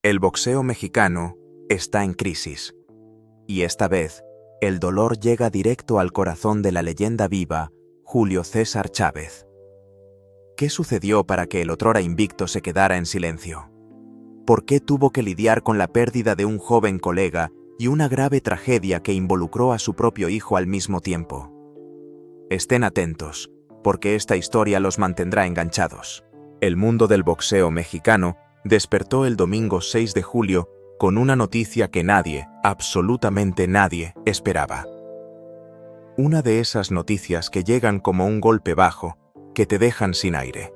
El boxeo mexicano está en crisis. Y esta vez, el dolor llega directo al corazón de la leyenda viva, Julio César Chávez. ¿Qué sucedió para que el otrora invicto se quedara en silencio? ¿Por qué tuvo que lidiar con la pérdida de un joven colega y una grave tragedia que involucró a su propio hijo al mismo tiempo? Estén atentos, porque esta historia los mantendrá enganchados. El mundo del boxeo mexicano despertó el domingo 6 de julio con una noticia que nadie, absolutamente nadie, esperaba. Una de esas noticias que llegan como un golpe bajo, que te dejan sin aire.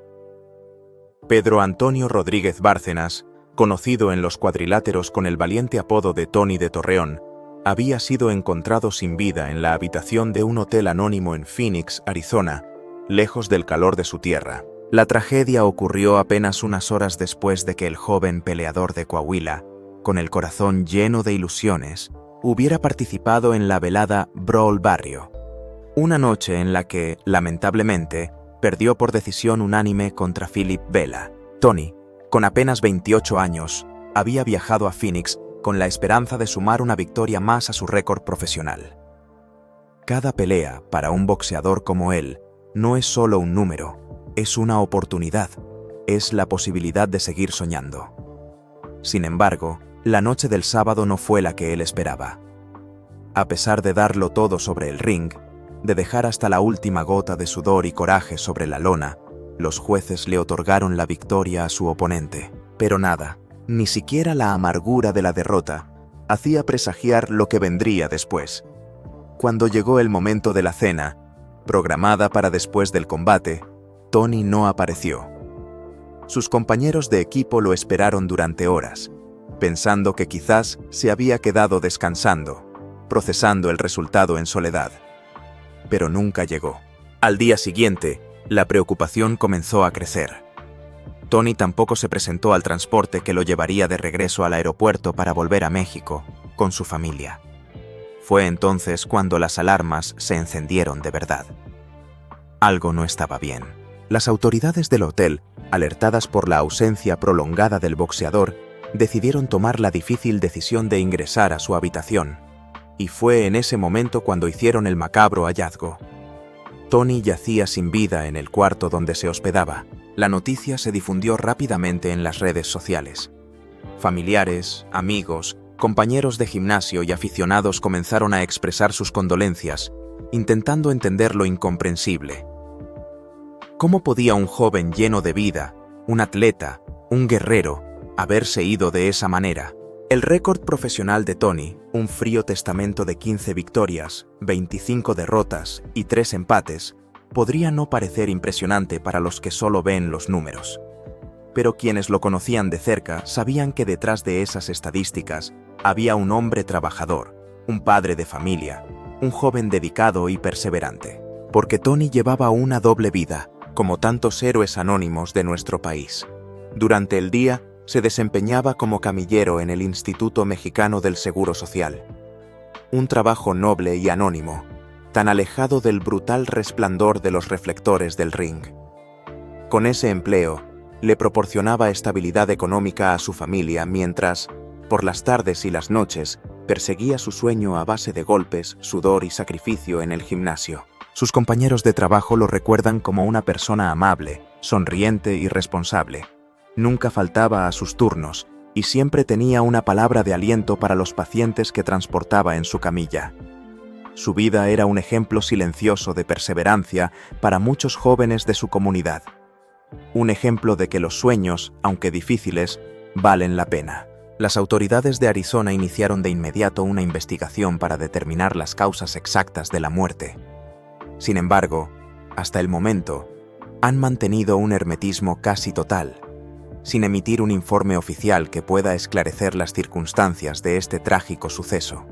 Pedro Antonio Rodríguez Bárcenas, conocido en los cuadriláteros con el valiente apodo de Tony de Torreón, había sido encontrado sin vida en la habitación de un hotel anónimo en Phoenix, Arizona, lejos del calor de su tierra. La tragedia ocurrió apenas unas horas después de que el joven peleador de Coahuila, con el corazón lleno de ilusiones, hubiera participado en la velada Brawl Barrio, una noche en la que, lamentablemente, perdió por decisión unánime contra Philip Vela. Tony, con apenas 28 años, había viajado a Phoenix con la esperanza de sumar una victoria más a su récord profesional. Cada pelea, para un boxeador como él, no es solo un número, es una oportunidad, es la posibilidad de seguir soñando. Sin embargo, la noche del sábado no fue la que él esperaba. A pesar de darlo todo sobre el ring, de dejar hasta la última gota de sudor y coraje sobre la lona, los jueces le otorgaron la victoria a su oponente. Pero nada, ni siquiera la amargura de la derrota, hacía presagiar lo que vendría después. Cuando llegó el momento de la cena, programada para después del combate, Tony no apareció. Sus compañeros de equipo lo esperaron durante horas, pensando que quizás se había quedado descansando, procesando el resultado en soledad. Pero nunca llegó. Al día siguiente, la preocupación comenzó a crecer. Tony tampoco se presentó al transporte que lo llevaría de regreso al aeropuerto para volver a México, con su familia. Fue entonces cuando las alarmas se encendieron de verdad. Algo no estaba bien. Las autoridades del hotel, alertadas por la ausencia prolongada del boxeador, decidieron tomar la difícil decisión de ingresar a su habitación. Y fue en ese momento cuando hicieron el macabro hallazgo. Tony yacía sin vida en el cuarto donde se hospedaba. La noticia se difundió rápidamente en las redes sociales. Familiares, amigos, compañeros de gimnasio y aficionados comenzaron a expresar sus condolencias, intentando entender lo incomprensible. ¿Cómo podía un joven lleno de vida, un atleta, un guerrero, haberse ido de esa manera? El récord profesional de Tony, un frío testamento de 15 victorias, 25 derrotas y 3 empates, podría no parecer impresionante para los que solo ven los números. Pero quienes lo conocían de cerca sabían que detrás de esas estadísticas había un hombre trabajador, un padre de familia, un joven dedicado y perseverante. Porque Tony llevaba una doble vida, como tantos héroes anónimos de nuestro país. Durante el día, se desempeñaba como camillero en el Instituto Mexicano del Seguro Social. Un trabajo noble y anónimo, tan alejado del brutal resplandor de los reflectores del ring. Con ese empleo, le proporcionaba estabilidad económica a su familia mientras, por las tardes y las noches, perseguía su sueño a base de golpes, sudor y sacrificio en el gimnasio. Sus compañeros de trabajo lo recuerdan como una persona amable, sonriente y responsable. Nunca faltaba a sus turnos y siempre tenía una palabra de aliento para los pacientes que transportaba en su camilla. Su vida era un ejemplo silencioso de perseverancia para muchos jóvenes de su comunidad. Un ejemplo de que los sueños, aunque difíciles, valen la pena. Las autoridades de Arizona iniciaron de inmediato una investigación para determinar las causas exactas de la muerte. Sin embargo, hasta el momento, han mantenido un hermetismo casi total, sin emitir un informe oficial que pueda esclarecer las circunstancias de este trágico suceso.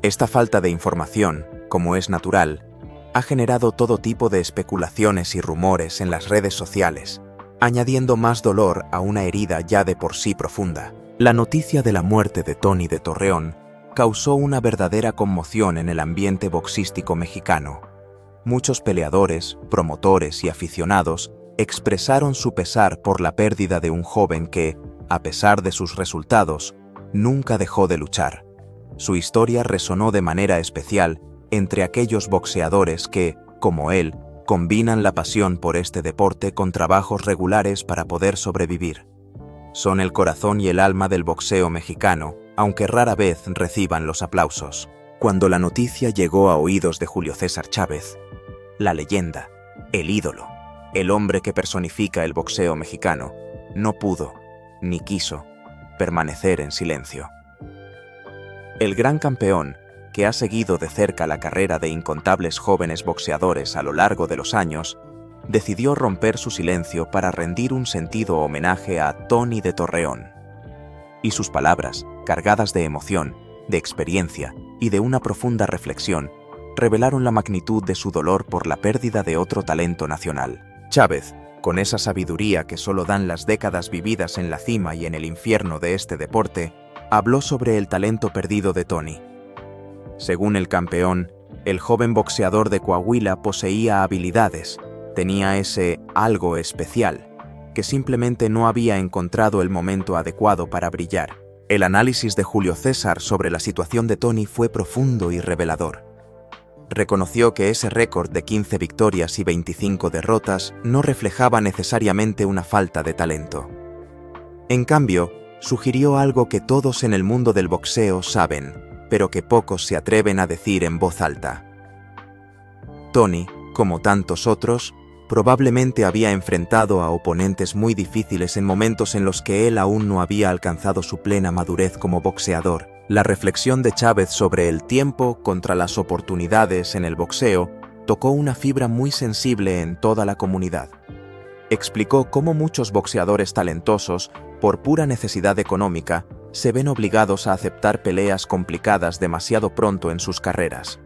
Esta falta de información, como es natural, ha generado todo tipo de especulaciones y rumores en las redes sociales, añadiendo más dolor a una herida ya de por sí profunda. La noticia de la muerte de Tony de Torreón causó una verdadera conmoción en el ambiente boxístico mexicano. Muchos peleadores, promotores y aficionados expresaron su pesar por la pérdida de un joven que, a pesar de sus resultados, nunca dejó de luchar. Su historia resonó de manera especial entre aquellos boxeadores que, como él, combinan la pasión por este deporte con trabajos regulares para poder sobrevivir. Son el corazón y el alma del boxeo mexicano, aunque rara vez reciban los aplausos. Cuando la noticia llegó a oídos de Julio César Chávez, la leyenda, el ídolo, el hombre que personifica el boxeo mexicano, no pudo, ni quiso, permanecer en silencio. El gran campeón, que ha seguido de cerca la carrera de incontables jóvenes boxeadores a lo largo de los años, decidió romper su silencio para rendir un sentido homenaje a Tony de Torreón. Y sus palabras, cargadas de emoción, de experiencia y de una profunda reflexión, revelaron la magnitud de su dolor por la pérdida de otro talento nacional. Chávez, con esa sabiduría que solo dan las décadas vividas en la cima y en el infierno de este deporte, habló sobre el talento perdido de Tony. Según el campeón, el joven boxeador de Coahuila poseía habilidades, tenía ese algo especial, que simplemente no había encontrado el momento adecuado para brillar. El análisis de Julio César sobre la situación de Tony fue profundo y revelador. Reconoció que ese récord de 15 victorias y 25 derrotas no reflejaba necesariamente una falta de talento. En cambio, sugirió algo que todos en el mundo del boxeo saben, pero que pocos se atreven a decir en voz alta. Tony, como tantos otros, probablemente había enfrentado a oponentes muy difíciles en momentos en los que él aún no había alcanzado su plena madurez como boxeador. La reflexión de Chávez sobre el tiempo contra las oportunidades en el boxeo tocó una fibra muy sensible en toda la comunidad. Explicó cómo muchos boxeadores talentosos, por pura necesidad económica, se ven obligados a aceptar peleas complicadas demasiado pronto en sus carreras.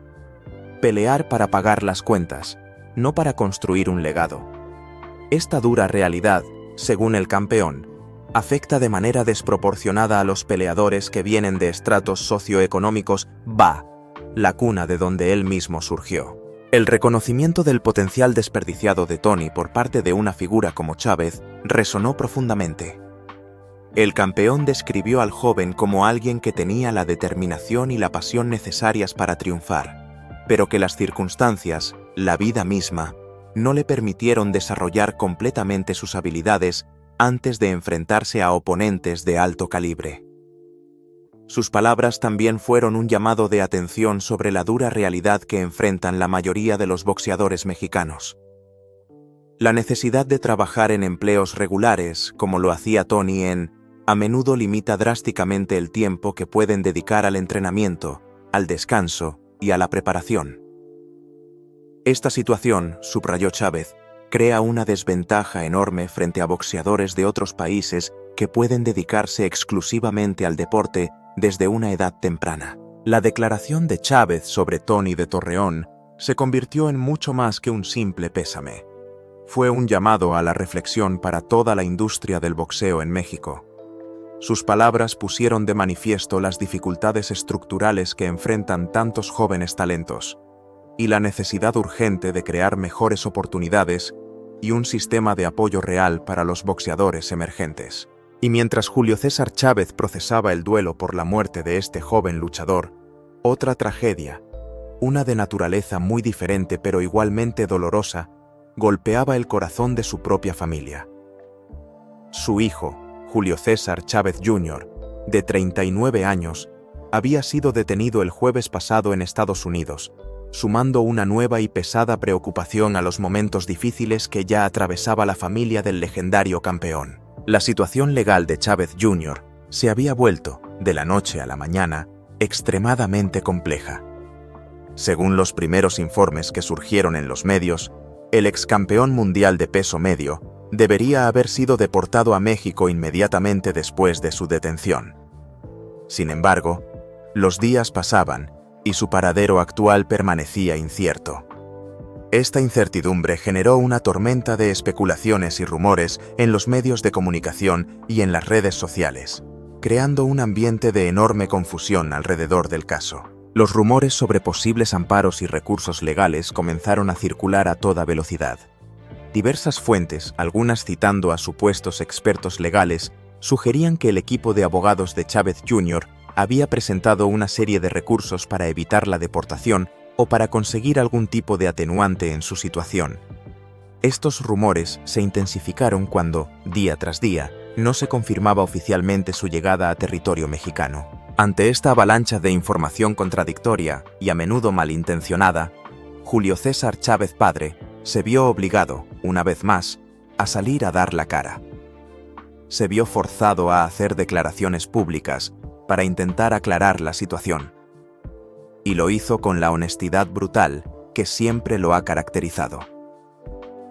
Pelear para pagar las cuentas, no para construir un legado. Esta dura realidad, según el campeón, afecta de manera desproporcionada a los peleadores que vienen de estratos socioeconómicos la cuna de donde él mismo surgió. El reconocimiento del potencial desperdiciado de Tony por parte de una figura como Chávez resonó profundamente. El campeón describió al joven como alguien que tenía la determinación y la pasión necesarias para triunfar, pero que las circunstancias, la vida misma, no le permitieron desarrollar completamente sus habilidades antes de enfrentarse a oponentes de alto calibre. Sus palabras también fueron un llamado de atención sobre la dura realidad que enfrentan la mayoría de los boxeadores mexicanos. La necesidad de trabajar en empleos regulares, como lo hacía Tony a menudo limita drásticamente el tiempo que pueden dedicar al entrenamiento, al descanso y a la preparación. Esta situación, subrayó Chávez, crea una desventaja enorme frente a boxeadores de otros países que pueden dedicarse exclusivamente al deporte desde una edad temprana. La declaración de Chávez sobre Tony de Torreón se convirtió en mucho más que un simple pésame. Fue un llamado a la reflexión para toda la industria del boxeo en México. Sus palabras pusieron de manifiesto las dificultades estructurales que enfrentan tantos jóvenes talentos y la necesidad urgente de crear mejores oportunidades y un sistema de apoyo real para los boxeadores emergentes. Y mientras Julio César Chávez procesaba el duelo por la muerte de este joven luchador, otra tragedia, una de naturaleza muy diferente pero igualmente dolorosa, golpeaba el corazón de su propia familia. Su hijo, Julio César Chávez Jr., de 39 años, había sido detenido el jueves pasado en Estados Unidos, sumando una nueva y pesada preocupación a los momentos difíciles que ya atravesaba la familia del legendario campeón. La situación legal de Chávez Jr. se había vuelto, de la noche a la mañana, extremadamente compleja. Según los primeros informes que surgieron en los medios, el excampeón mundial de peso medio debería haber sido deportado a México inmediatamente después de su detención. Sin embargo, los días pasaban y su paradero actual permanecía incierto. Esta incertidumbre generó una tormenta de especulaciones y rumores en los medios de comunicación y en las redes sociales, creando un ambiente de enorme confusión alrededor del caso. Los rumores sobre posibles amparos y recursos legales comenzaron a circular a toda velocidad. Diversas fuentes, algunas citando a supuestos expertos legales, sugerían que el equipo de abogados de Chávez Jr. había presentado una serie de recursos para evitar la deportación o para conseguir algún tipo de atenuante en su situación. Estos rumores se intensificaron cuando, día tras día, no se confirmaba oficialmente su llegada a territorio mexicano. Ante esta avalancha de información contradictoria y a menudo malintencionada, Julio César Chávez padre se vio obligado, una vez más, a salir a dar la cara. Se vio forzado a hacer declaraciones públicas para intentar aclarar la situación. Y lo hizo con la honestidad brutal que siempre lo ha caracterizado.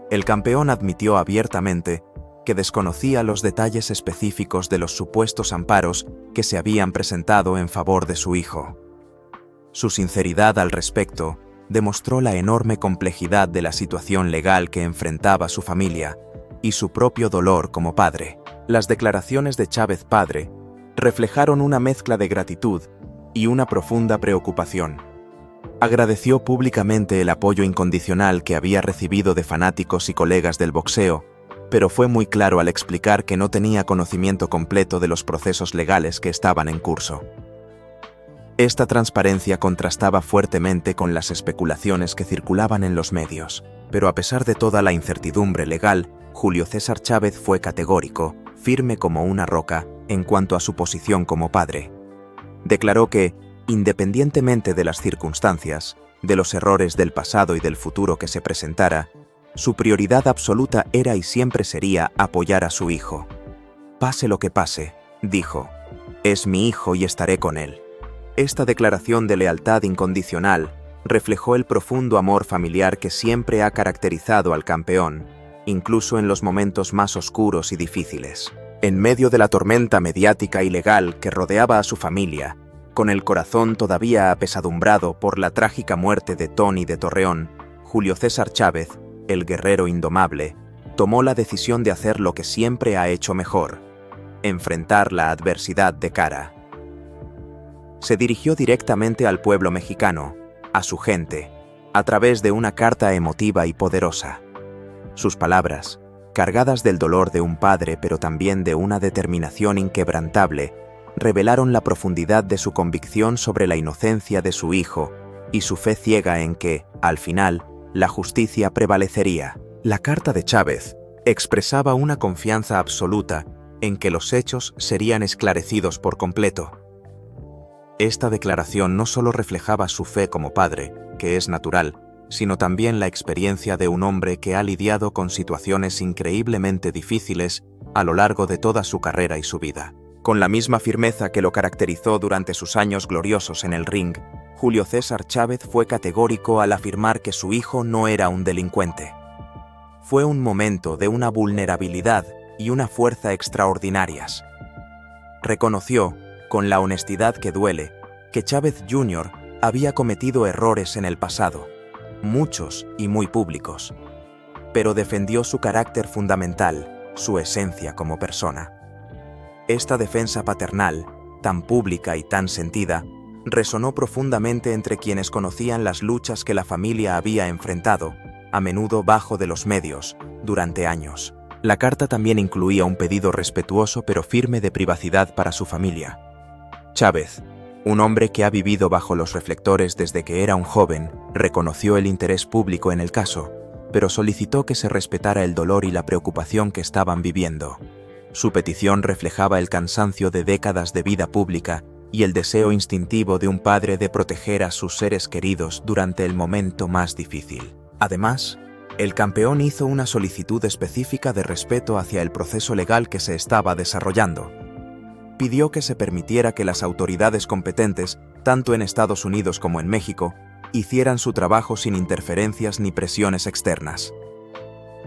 El campeón admitió abiertamente que desconocía los detalles específicos de los supuestos amparos que se habían presentado en favor de su hijo. Su sinceridad al respecto demostró la enorme complejidad de la situación legal que enfrentaba su familia y su propio dolor como padre. Las declaraciones de Chávez padre reflejaron una mezcla de gratitud y una profunda preocupación. Agradeció públicamente el apoyo incondicional que había recibido de fanáticos y colegas del boxeo, pero fue muy claro al explicar que no tenía conocimiento completo de los procesos legales que estaban en curso. Esta transparencia contrastaba fuertemente con las especulaciones que circulaban en los medios, pero a pesar de toda la incertidumbre legal, Julio César Chávez fue categórico, firme como una roca, en cuanto a su posición como padre. Declaró que, independientemente de las circunstancias, de los errores del pasado y del futuro que se presentara, su prioridad absoluta era y siempre sería apoyar a su hijo. Pase lo que pase, dijo, es mi hijo y estaré con él. Esta declaración de lealtad incondicional reflejó el profundo amor familiar que siempre ha caracterizado al campeón, incluso en los momentos más oscuros y difíciles. En medio de la tormenta mediática y legal que rodeaba a su familia, con el corazón todavía apesadumbrado por la trágica muerte de Tony de Torreón, Julio César Chávez, el guerrero indomable, tomó la decisión de hacer lo que siempre ha hecho mejor: enfrentar la adversidad de cara. Se dirigió directamente al pueblo mexicano, a su gente, a través de una carta emotiva y poderosa. Sus palabras, cargadas del dolor de un padre pero también de una determinación inquebrantable, revelaron la profundidad de su convicción sobre la inocencia de su hijo y su fe ciega en que, al final, la justicia prevalecería. La carta de Chávez expresaba una confianza absoluta en que los hechos serían esclarecidos por completo. Esta declaración no solo reflejaba su fe como padre, que es natural, sino también la experiencia de un hombre que ha lidiado con situaciones increíblemente difíciles a lo largo de toda su carrera y su vida. Con la misma firmeza que lo caracterizó durante sus años gloriosos en el ring, Julio César Chávez fue categórico al afirmar que su hijo no era un delincuente. Fue un momento de una vulnerabilidad y una fuerza extraordinarias. Reconoció, con la honestidad que duele, que Chávez Jr. había cometido errores en el pasado, muchos y muy públicos, pero defendió su carácter fundamental, su esencia como persona. Esta defensa paternal, tan pública y tan sentida, resonó profundamente entre quienes conocían las luchas que la familia había enfrentado, a menudo bajo de los medios, durante años. La carta también incluía un pedido respetuoso pero firme de privacidad para su familia. Chávez, un hombre que ha vivido bajo los reflectores desde que era un joven, reconoció el interés público en el caso, pero solicitó que se respetara el dolor y la preocupación que estaban viviendo. Su petición reflejaba el cansancio de décadas de vida pública y el deseo instintivo de un padre de proteger a sus seres queridos durante el momento más difícil. Además, el campeón hizo una solicitud específica de respeto hacia el proceso legal que se estaba desarrollando. Pidió que se permitiera que las autoridades competentes, tanto en Estados Unidos como en México, hicieran su trabajo sin interferencias ni presiones externas.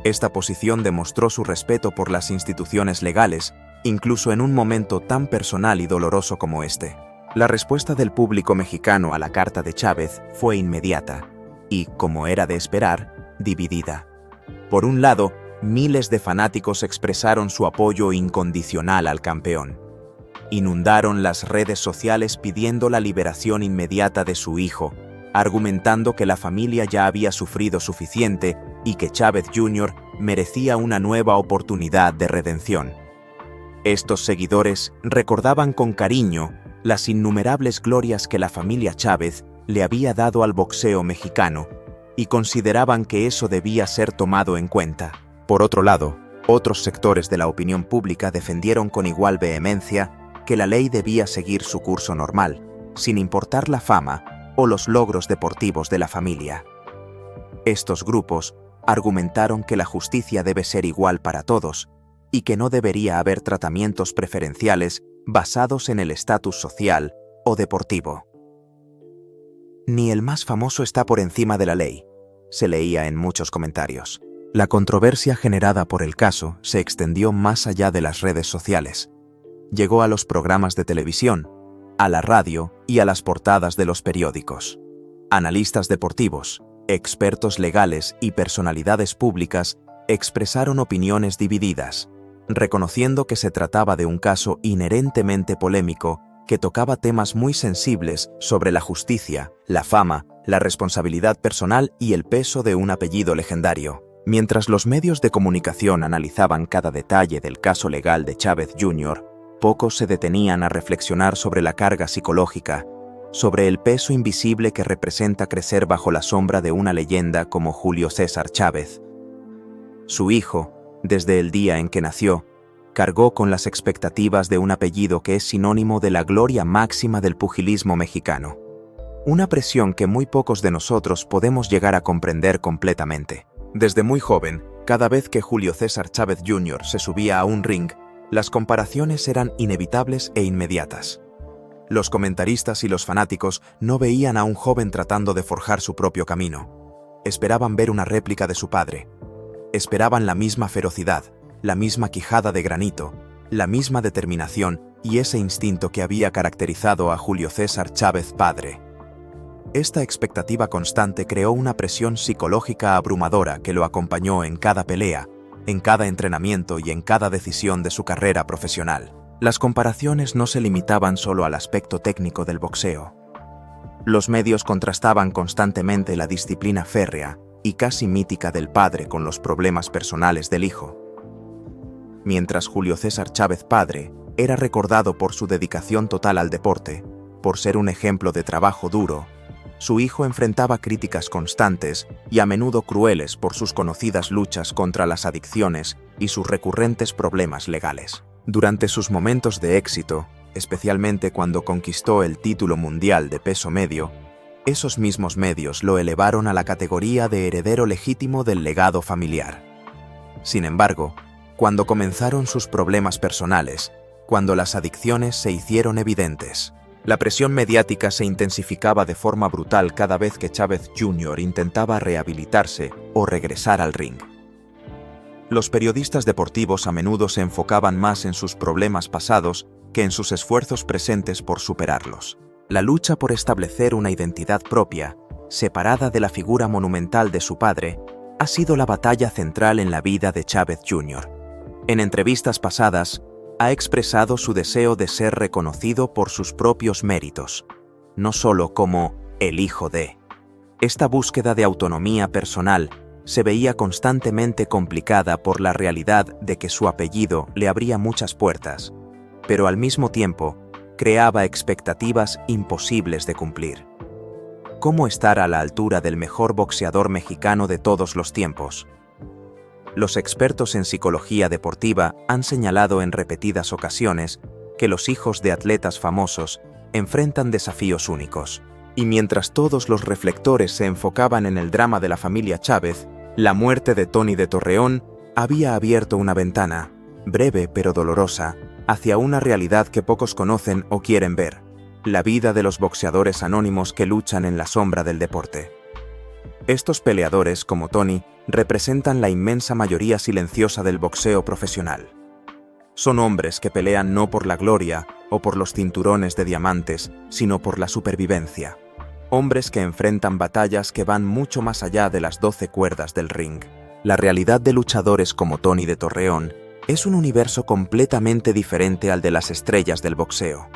Esta posición demostró su respeto por las instituciones legales, incluso en un momento tan personal y doloroso como este. La respuesta del público mexicano a la carta de Chávez fue inmediata y, como era de esperar, dividida. Por un lado, miles de fanáticos expresaron su apoyo incondicional al campeón. Inundaron las redes sociales pidiendo la liberación inmediata de su hijo, argumentando que la familia ya había sufrido suficiente y que Chávez Jr. merecía una nueva oportunidad de redención. Estos seguidores recordaban con cariño las innumerables glorias que la familia Chávez le había dado al boxeo mexicano y consideraban que eso debía ser tomado en cuenta. Por otro lado, otros sectores de la opinión pública defendieron con igual vehemencia que la ley debía seguir su curso normal, sin importar la fama o los logros deportivos de la familia. Estos grupos argumentaron que la justicia debe ser igual para todos y que no debería haber tratamientos preferenciales basados en el estatus social o deportivo. Ni el más famoso está por encima de la ley, se leía en muchos comentarios. La controversia generada por el caso se extendió más allá de las redes sociales. Llegó a los programas de televisión, a la radio y a las portadas de los periódicos. Analistas deportivos, expertos legales y personalidades públicas expresaron opiniones divididas, reconociendo que se trataba de un caso inherentemente polémico que tocaba temas muy sensibles sobre la justicia, la fama, la responsabilidad personal y el peso de un apellido legendario. Mientras los medios de comunicación analizaban cada detalle del caso legal de Chávez Jr., pocos se detenían a reflexionar sobre la carga psicológica, sobre el peso invisible que representa crecer bajo la sombra de una leyenda como Julio César Chávez. Su hijo, desde el día en que nació, cargó con las expectativas de un apellido que es sinónimo de la gloria máxima del pugilismo mexicano. Una presión que muy pocos de nosotros podemos llegar a comprender completamente. Desde muy joven, cada vez que Julio César Chávez Jr. se subía a un ring, las comparaciones eran inevitables e inmediatas. Los comentaristas y los fanáticos no veían a un joven tratando de forjar su propio camino. Esperaban ver una réplica de su padre. Esperaban la misma ferocidad, la misma quijada de granito, la misma determinación y ese instinto que había caracterizado a Julio César Chávez padre. Esta expectativa constante creó una presión psicológica abrumadora que lo acompañó en cada pelea, en cada entrenamiento y en cada decisión de su carrera profesional. Las comparaciones no se limitaban solo al aspecto técnico del boxeo. Los medios contrastaban constantemente la disciplina férrea y casi mítica del padre con los problemas personales del hijo. Mientras Julio César Chávez padre era recordado por su dedicación total al deporte, por ser un ejemplo de trabajo duro, su hijo enfrentaba críticas constantes y a menudo crueles por sus conocidas luchas contra las adicciones y sus recurrentes problemas legales. Durante sus momentos de éxito, especialmente cuando conquistó el título mundial de peso medio, esos mismos medios lo elevaron a la categoría de heredero legítimo del legado familiar. Sin embargo, cuando comenzaron sus problemas personales, cuando las adicciones se hicieron evidentes, la presión mediática se intensificaba de forma brutal cada vez que Chávez Jr. intentaba rehabilitarse o regresar al ring. Los periodistas deportivos a menudo se enfocaban más en sus problemas pasados que en sus esfuerzos presentes por superarlos. La lucha por establecer una identidad propia, separada de la figura monumental de su padre, ha sido la batalla central en la vida de Chávez Jr. En entrevistas pasadas, ha expresado su deseo de ser reconocido por sus propios méritos, no solo como el hijo de. Esta búsqueda de autonomía personal se veía constantemente complicada por la realidad de que su apellido le abría muchas puertas, pero al mismo tiempo creaba expectativas imposibles de cumplir. ¿Cómo estar a la altura del mejor boxeador mexicano de todos los tiempos? Los expertos en psicología deportiva han señalado en repetidas ocasiones que los hijos de atletas famosos enfrentan desafíos únicos. Y mientras todos los reflectores se enfocaban en el drama de la familia Chávez, la muerte de Tony de Torreón había abierto una ventana, breve pero dolorosa, hacia una realidad que pocos conocen o quieren ver: la vida de los boxeadores anónimos que luchan en la sombra del deporte. Estos peleadores, como Tony, representan la inmensa mayoría silenciosa del boxeo profesional. Son hombres que pelean no por la gloria o por los cinturones de diamantes, sino por la supervivencia. Hombres que enfrentan batallas que van mucho más allá de las 12 cuerdas del ring. La realidad de luchadores como Tony de Torreón es un universo completamente diferente al de las estrellas del boxeo.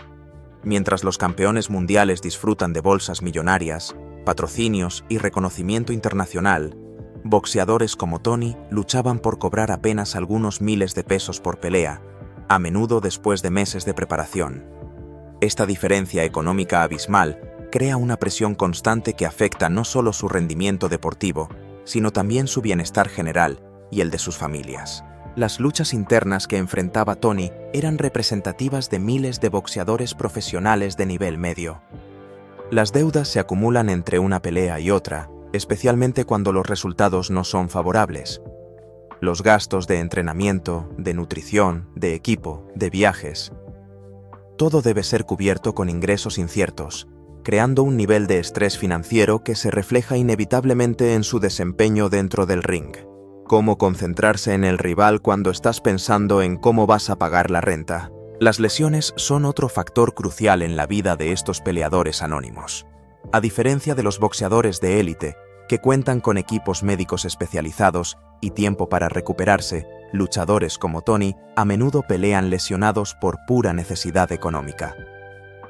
Mientras los campeones mundiales disfrutan de bolsas millonarias, patrocinios y reconocimiento internacional, boxeadores como Tony luchaban por cobrar apenas algunos miles de pesos por pelea, a menudo después de meses de preparación. Esta diferencia económica abismal crea una presión constante que afecta no solo su rendimiento deportivo, sino también su bienestar general y el de sus familias. Las luchas internas que enfrentaba Tony eran representativas de miles de boxeadores profesionales de nivel medio. Las deudas se acumulan entre una pelea y otra, especialmente cuando los resultados no son favorables. Los gastos de entrenamiento, de nutrición, de equipo, de viajes. Todo debe ser cubierto con ingresos inciertos, creando un nivel de estrés financiero que se refleja inevitablemente en su desempeño dentro del ring. Cómo concentrarse en el rival cuando estás pensando en cómo vas a pagar la renta. Las lesiones son otro factor crucial en la vida de estos peleadores anónimos. A diferencia de los boxeadores de élite, que cuentan con equipos médicos especializados y tiempo para recuperarse, luchadores como Tony a menudo pelean lesionados por pura necesidad económica.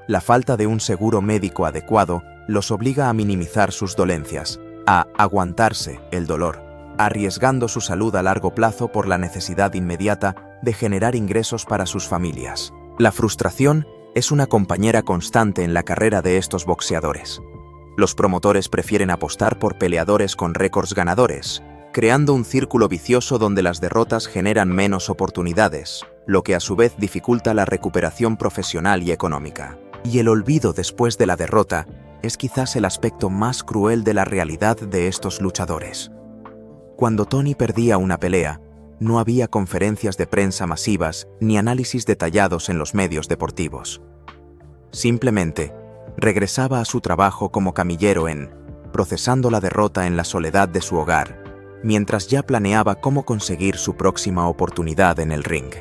La falta de un seguro médico adecuado los obliga a minimizar sus dolencias, a aguantarse el dolor, arriesgando su salud a largo plazo por la necesidad inmediata de generar ingresos para sus familias. La frustración es una compañera constante en la carrera de estos boxeadores. Los promotores prefieren apostar por peleadores con récords ganadores, creando un círculo vicioso donde las derrotas generan menos oportunidades, lo que a su vez dificulta la recuperación profesional y económica. Y el olvido después de la derrota es quizás el aspecto más cruel de la realidad de estos luchadores. Cuando Tony perdía una pelea, no había conferencias de prensa masivas ni análisis detallados en los medios deportivos. Simplemente, regresaba a su trabajo como camillero procesando la derrota en la soledad de su hogar, mientras ya planeaba cómo conseguir su próxima oportunidad en el ring.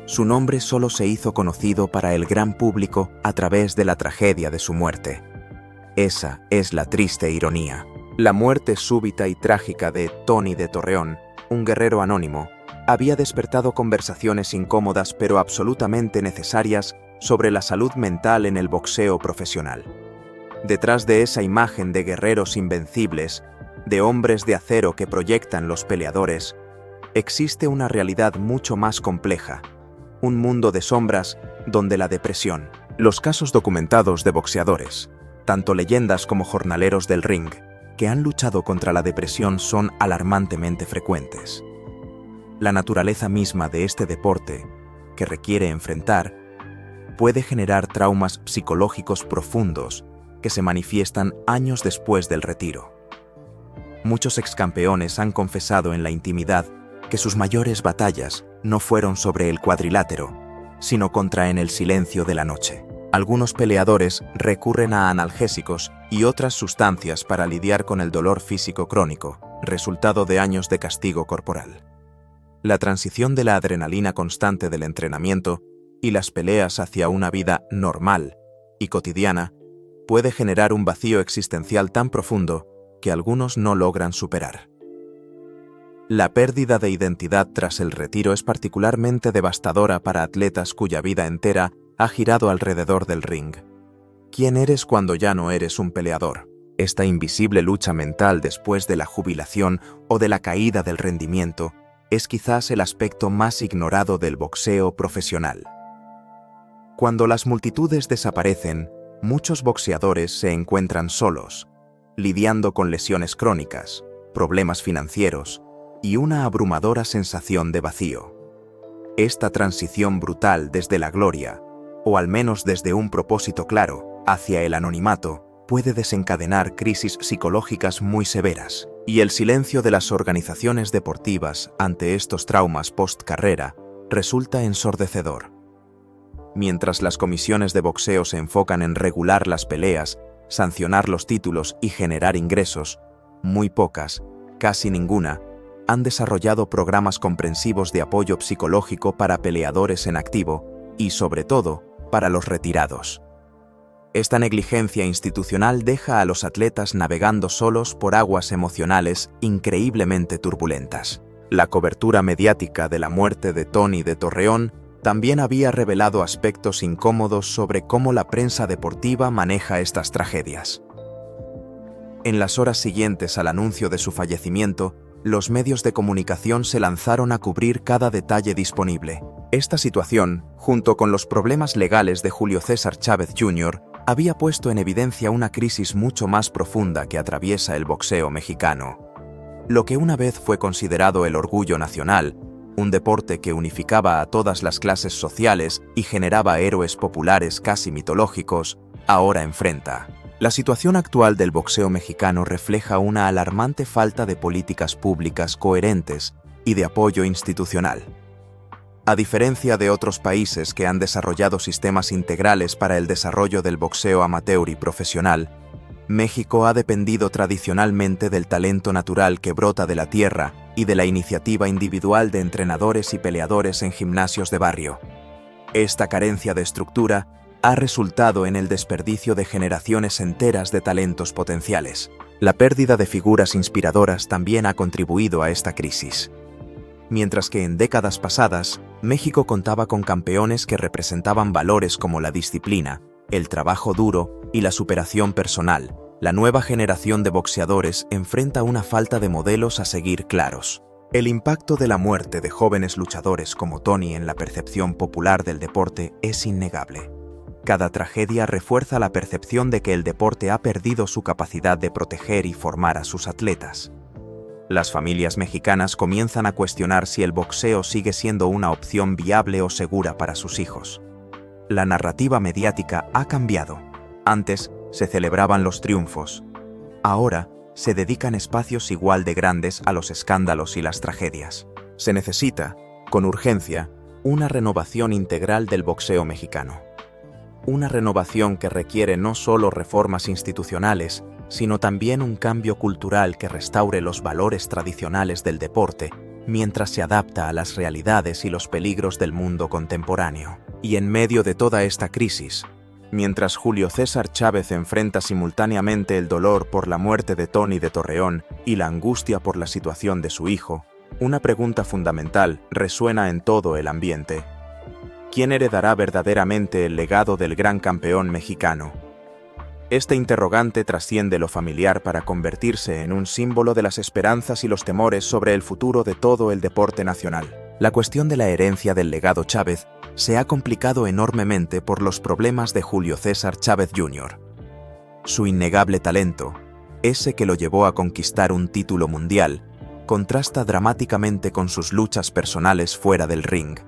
Su nombre solo se hizo conocido para el gran público a través de la tragedia de su muerte. Esa es la triste ironía. La muerte súbita y trágica de Tony de Torreón, un guerrero anónimo, había despertado conversaciones incómodas pero absolutamente necesarias sobre la salud mental en el boxeo profesional. Detrás de esa imagen de guerreros invencibles, de hombres de acero que proyectan los peleadores, existe una realidad mucho más compleja, un mundo de sombras donde la depresión. Los casos documentados de boxeadores, tanto leyendas como jornaleros del ring, que han luchado contra la depresión son alarmantemente frecuentes. La naturaleza misma de este deporte, que requiere enfrentar, puede generar traumas psicológicos profundos que se manifiestan años después del retiro. Muchos excampeones han confesado en la intimidad que sus mayores batallas no fueron sobre el cuadrilátero, sino contra en el silencio de la noche. Algunos peleadores recurren a analgésicos y otras sustancias para lidiar con el dolor físico crónico, resultado de años de castigo corporal. La transición de la adrenalina constante del entrenamiento y las peleas hacia una vida normal y cotidiana puede generar un vacío existencial tan profundo que algunos no logran superar. La pérdida de identidad tras el retiro es particularmente devastadora para atletas cuya vida entera ha girado alrededor del ring. ¿Quién eres cuando ya no eres un peleador? Esta invisible lucha mental después de la jubilación o de la caída del rendimiento es quizás el aspecto más ignorado del boxeo profesional. Cuando las multitudes desaparecen, muchos boxeadores se encuentran solos, lidiando con lesiones crónicas, problemas financieros y una abrumadora sensación de vacío. Esta transición brutal desde la gloria, o al menos desde un propósito claro, hacia el anonimato, puede desencadenar crisis psicológicas muy severas, y el silencio de las organizaciones deportivas ante estos traumas post-carrera resulta ensordecedor. Mientras las comisiones de boxeo se enfocan en regular las peleas, sancionar los títulos y generar ingresos, muy pocas, casi ninguna, han desarrollado programas comprensivos de apoyo psicológico para peleadores en activo y, sobre todo, para los retirados. Esta negligencia institucional deja a los atletas navegando solos por aguas emocionales increíblemente turbulentas. La cobertura mediática de la muerte de Tony de Torreón también había revelado aspectos incómodos sobre cómo la prensa deportiva maneja estas tragedias. En las horas siguientes al anuncio de su fallecimiento, los medios de comunicación se lanzaron a cubrir cada detalle disponible, Esta situación, junto con los problemas legales de Julio César Chávez Jr., había puesto en evidencia una crisis mucho más profunda que atraviesa el boxeo mexicano. Lo que una vez fue considerado el orgullo nacional, un deporte que unificaba a todas las clases sociales y generaba héroes populares casi mitológicos, ahora enfrenta. La situación actual del boxeo mexicano refleja una alarmante falta de políticas públicas coherentes y de apoyo institucional. A diferencia de otros países que han desarrollado sistemas integrales para el desarrollo del boxeo amateur y profesional, México ha dependido tradicionalmente del talento natural que brota de la tierra y de la iniciativa individual de entrenadores y peleadores en gimnasios de barrio. Esta carencia de estructura ha resultado en el desperdicio de generaciones enteras de talentos potenciales. La pérdida de figuras inspiradoras también ha contribuido a esta crisis. Mientras que en décadas pasadas, México contaba con campeones que representaban valores como la disciplina, el trabajo duro y la superación personal, la nueva generación de boxeadores enfrenta una falta de modelos a seguir claros. El impacto de la muerte de jóvenes luchadores como Tony en la percepción popular del deporte es innegable. Cada tragedia refuerza la percepción de que el deporte ha perdido su capacidad de proteger y formar a sus atletas. Las familias mexicanas comienzan a cuestionar si el boxeo sigue siendo una opción viable o segura para sus hijos. La narrativa mediática ha cambiado. Antes se celebraban los triunfos. Ahora se dedican espacios igual de grandes a los escándalos y las tragedias. Se necesita, con urgencia, una renovación integral del boxeo mexicano. Una renovación que requiere no solo reformas institucionales, sino también un cambio cultural que restaure los valores tradicionales del deporte, mientras se adapta a las realidades y los peligros del mundo contemporáneo. Y en medio de toda esta crisis, mientras Julio César Chávez enfrenta simultáneamente el dolor por la muerte de Tony de Torreón y la angustia por la situación de su hijo, una pregunta fundamental resuena en todo el ambiente. ¿Quién heredará verdaderamente el legado del gran campeón mexicano? Este interrogante trasciende lo familiar para convertirse en un símbolo de las esperanzas y los temores sobre el futuro de todo el deporte nacional. La cuestión de la herencia del legado Chávez se ha complicado enormemente por los problemas de Julio César Chávez Jr. Su innegable talento, ese que lo llevó a conquistar un título mundial, contrasta dramáticamente con sus luchas personales fuera del ring.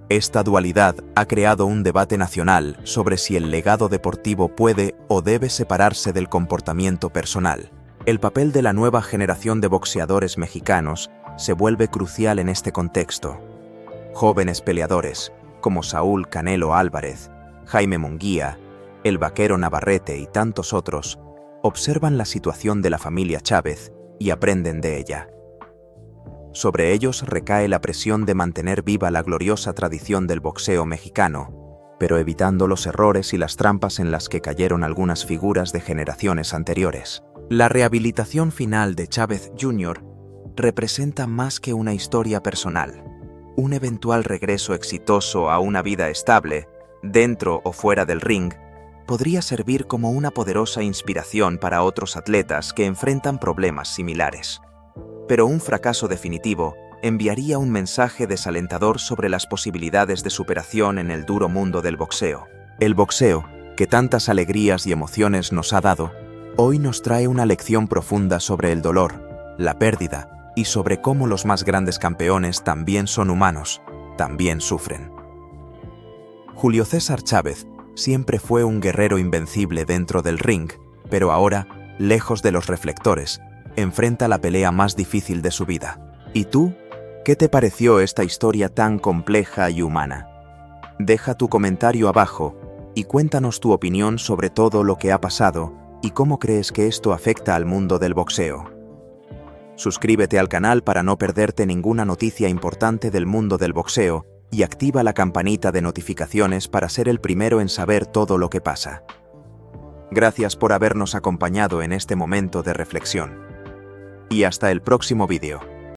Esta dualidad ha creado un debate nacional sobre si el legado deportivo puede o debe separarse del comportamiento personal. El papel de la nueva generación de boxeadores mexicanos se vuelve crucial en este contexto. Jóvenes peleadores, como Saúl Canelo Álvarez, Jaime Munguía, el Vaquero Navarrete y tantos otros, observan la situación de la familia Chávez y aprenden de ella. Sobre ellos recae la presión de mantener viva la gloriosa tradición del boxeo mexicano, pero evitando los errores y las trampas en las que cayeron algunas figuras de generaciones anteriores. La rehabilitación final de Chávez Jr. representa más que una historia personal. Un eventual regreso exitoso a una vida estable, dentro o fuera del ring, podría servir como una poderosa inspiración para otros atletas que enfrentan problemas similares. Pero un fracaso definitivo enviaría un mensaje desalentador sobre las posibilidades de superación en el duro mundo del boxeo. El boxeo, que tantas alegrías y emociones nos ha dado, hoy nos trae una lección profunda sobre el dolor, la pérdida y sobre cómo los más grandes campeones también son humanos, también sufren. Julio César Chávez siempre fue un guerrero invencible dentro del ring, pero ahora, lejos de los reflectores, enfrenta la pelea más difícil de su vida. ¿Y tú? ¿Qué te pareció esta historia tan compleja y humana? Deja tu comentario abajo y cuéntanos tu opinión sobre todo lo que ha pasado y cómo crees que esto afecta al mundo del boxeo. Suscríbete al canal para no perderte ninguna noticia importante del mundo del boxeo y activa la campanita de notificaciones para ser el primero en saber todo lo que pasa. Gracias por habernos acompañado en este momento de reflexión. Y hasta el próximo vídeo.